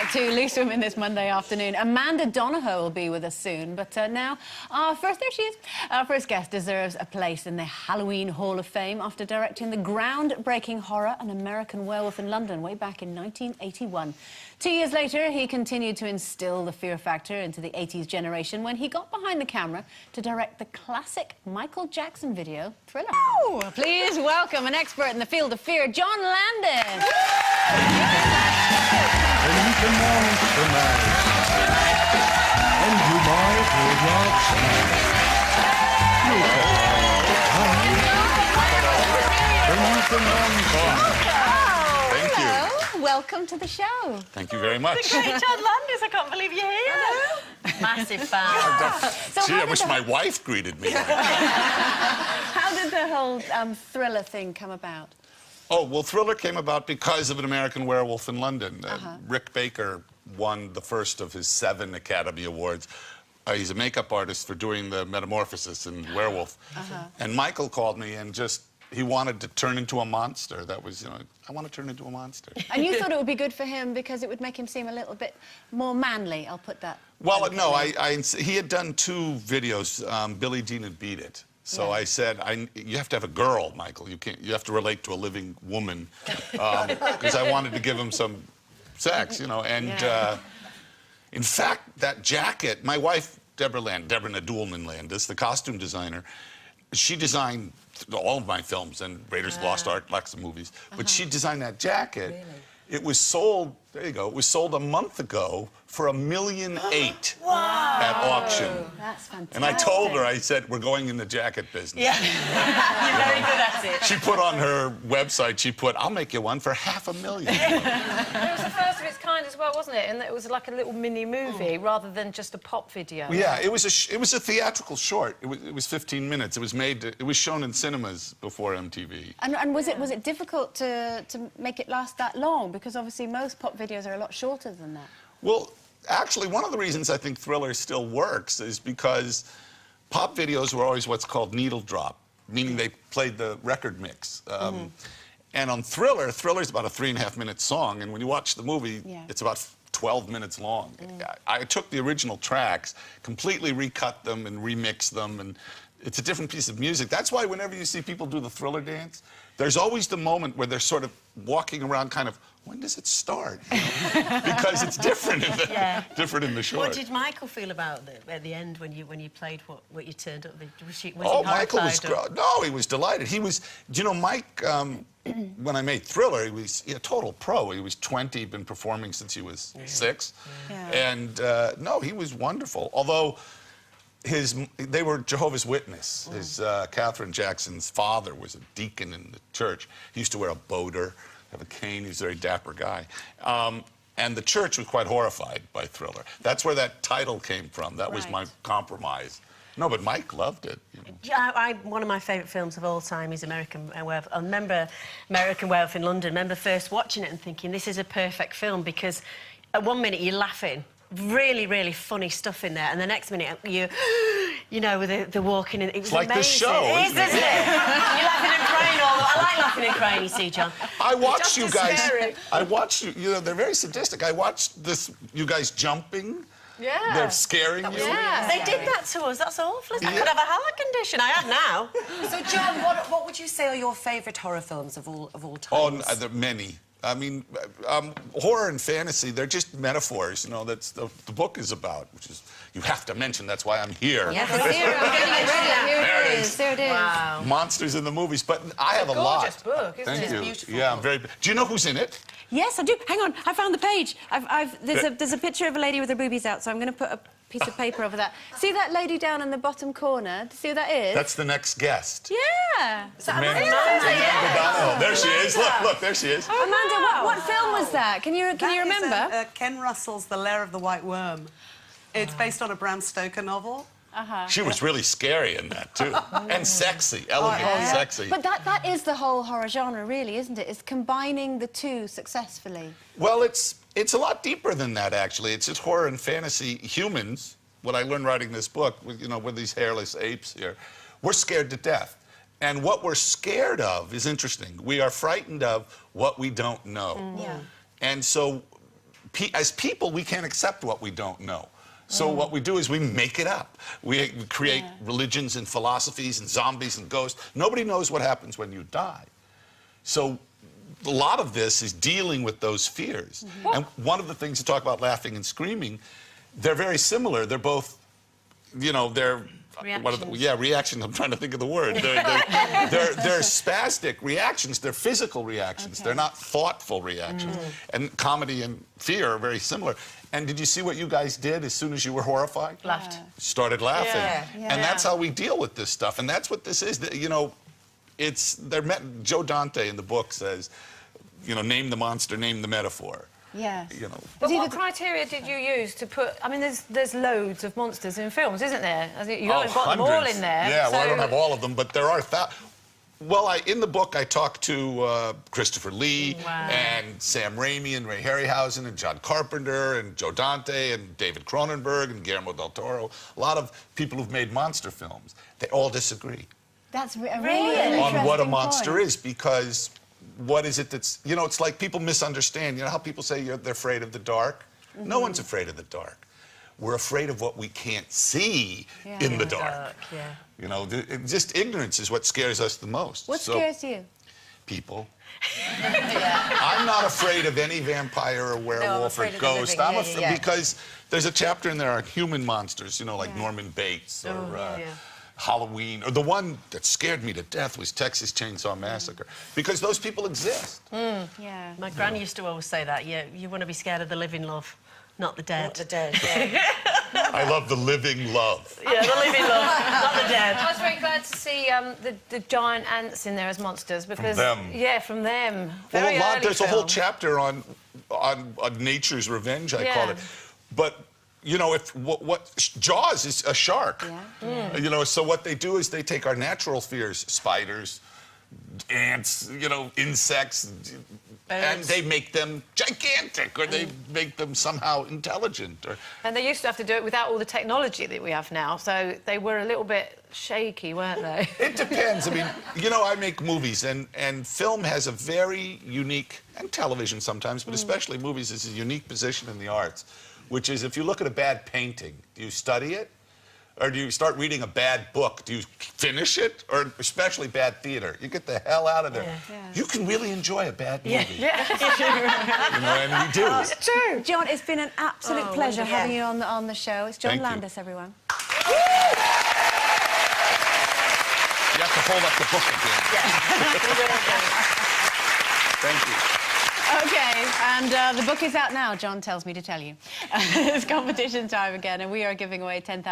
back to Loose Women this Monday afternoon. Amanda Donohoe will be with us soon, but now there she is. Our first guest deserves a place in the Halloween Hall of Fame after directing the groundbreaking horror An American Werewolf in London way back in 1981. 2 years later, he continued to instill the fear factor into the 80s generation when he got behind the camera to direct the classic Michael Jackson video, Thriller. Oh, please welcome an expert in the field of fear, John Landon. Thank you. Welcome to the show. Thank you very much. The great John Landis, I can't believe you're here. Massive fan. Gee, I wish my wife greeted me. How did the whole Thriller thing come about? Oh, well, Thriller came about because of An American Werewolf in London. Rick Baker won the first of his 7 Academy Awards. He's a makeup artist for doing the metamorphosis in Werewolf. And Michael called me and he wanted to turn into a monster. That was, I want to turn into a monster. And you thought it would be good for him because it would make him seem a little bit more manly, I'll put that. Well, no, he had done 2 videos, Billie Jean and Beat It. So I said, you have to have a girl, Michael. You have to relate to a living woman. Because I wanted to give him some sex, And in fact, that jacket, my wife, Deborah Nadoolman Landis, the costume designer, she designed all of my films and Raiders of the Lost Ark, lots of movies. But she designed that jacket. Really? It was sold, there you go, it was sold a month ago for $1.8 million at auction. That's fantastic. And I told her, I said, we're going in the jacket business. Yeah, you're very good at it. She put on her website, I'll make you one for $500,000. It was the first of its kind as well, wasn't it? And it was like a little mini movie rather than just a pop video. Yeah, it was a theatrical short. It was 15 minutes. It was shown in cinemas before MTV. And was it difficult to make it last that long? Because obviously most pop videos are a lot shorter than that. Well, actually, one of the reasons I think Thriller still works is because pop videos were always what's called needle drop, meaning they played the record mix. And on Thriller's about a 3.5-minute song, and when you watch the movie, it's about 12 minutes long. I took the original tracks, completely recut them and remixed them, and it's a different piece of music. That's why whenever you see people do the Thriller dance, there's always the moment where they're sort of walking around kind of, when does it start? Because it's different in the short. What did Michael feel about at the end when you played what you turned up? Michael was no, he was delighted. He was, Mike, when I made Thriller, he was a total pro. He was 20, he'd been performing since he was 6. And no, he was wonderful. Although they were Jehovah's Witness. Catherine Jackson's father was a deacon in the church. He used to wear a boater, have a cane. He was a very dapper guy. And the church was quite horrified by Thriller. That's where that title came from. That was my compromise. No, but Mike loved it. Yeah, one of my favourite films of all time is American Werewolf. I remember American Werewolf in London. I remember first watching it and thinking, this is a perfect film because at one minute you're laughing. Really, really funny stuff in there, and the next minute with the walking, and it was like amazing. This show, isn't it? You're laughing and crying I like laughing and crying, you see, John. I watched you guys. I watched you. They're very sadistic. I watched you guys jumping. Yeah. They're scaring you. Yeah. They did that to us. That's awful. I could have a heart condition. I have now. So, John, what would you say are your favourite horror films of all time? Oh, there are many. I mean, horror and fantasy, they're just metaphors, that's the book is about, which is, you have to mention, that's why I'm here. Yes, here it is. There it is. Wow. Monsters in the movies, but I have a lot. It's a gorgeous book, isn't it? Thank you. It's beautiful. Yeah, I'm very... Do you know who's in it? Yes, I do. Hang on, I found the page. There's a picture of a lady with her boobies out, so I'm going to put a piece of paper over that. See that lady down in the bottom corner? See who that is? That's the next guest. Yeah. Amanda. There she is. Look, there she is. Oh, Amanda, what film was that? Can you remember? Is, Ken Russell's The Lair of the White Worm. It's based on a Bram Stoker novel. She was really scary in that, too. And sexy, elegant, sexy. But that is the whole horror genre, really, isn't it? It's combining the two successfully. Well, it's a lot deeper than that, actually. It's just horror and fantasy. Humans, what I learned writing this book, with these hairless apes here, we're scared to death. And what we're scared of is interesting. We are frightened of what we don't know. Yeah. And so as people, we can't accept what we don't know. So what we do is we make it up. We create religions and philosophies and zombies and ghosts. Nobody knows what happens when you die. So a lot of this is dealing with those fears. And one of the things to talk about laughing and screaming, they're very similar. They're both, you know, they're... reactions. I'm trying to think of the word. They're spastic reactions. They're physical reactions. They're not thoughtful reactions. And comedy and fear are very similar. And did you see what you guys did as soon as you were horrified? Laughed. Started laughing. Yeah. And that's how we deal with this stuff. And that's what this is. You know, Joe Dante in the book says, you know, name the monster, name the metaphor. Yes. You know. But what criteria did you use to put... I mean, there's loads of monsters in films, isn't there? You've got them all hundreds. in there. Yeah, so... well, I don't have all of them, but there are Well, in the book, I talked to Christopher Lee and Sam Raimi and Ray Harryhausen and John Carpenter and Joe Dante and David Cronenberg and Guillermo del Toro. A lot of people who've made monster films. They all disagree. That's really an on what a interesting monster point. is, because what is it that's... You know, it's like people misunderstand. You know how people say they're afraid of the dark? No one's afraid of the dark. We're afraid of what we can't see in the dark. You know, just ignorance is what scares us the most. What scares you? People. I'm not afraid of any vampire or werewolf or ghost. I'm afraid because there's a chapter in there on human monsters, you know, like Norman Bates or Halloween. Or the one that scared me to death was Texas Chainsaw Massacre, because those people exist. Yeah. My gran used to always say that. You want to be scared of the living, love, not the dead. Not the dead, yeah. I love the living love. Yeah, the living, love, not the dead. I was very glad to see the giant ants in there as monsters, because... From them. Yeah, from them. Well, Very early there's a whole film. chapter on nature's revenge, I call it. But you know, Jaws is a shark. You know, so what they do is they take our natural fears, spiders, ants, you know, insects, and they make them gigantic, or they make them somehow intelligent. And they used to have to do it without all the technology that we have now, so they were a little bit shaky, weren't they? It depends. I mean, you know, I make movies, and film has a very unique, and television sometimes, but especially movies, is a unique position in the arts, which is, if you look at a bad painting, do you study it? Or do you start reading a bad book? Do you finish it? Or especially bad theater? You get the hell out of there. You can really enjoy a bad movie. You know, and we do. It's true. John, it's been an absolute pleasure wonderful. having you on the show. It's John Thank you. Landis, everyone. You have to hold up the book again. Thank you. Okay, and the book is out now, John tells me to tell you. It's competition time again, and we are giving away 10,000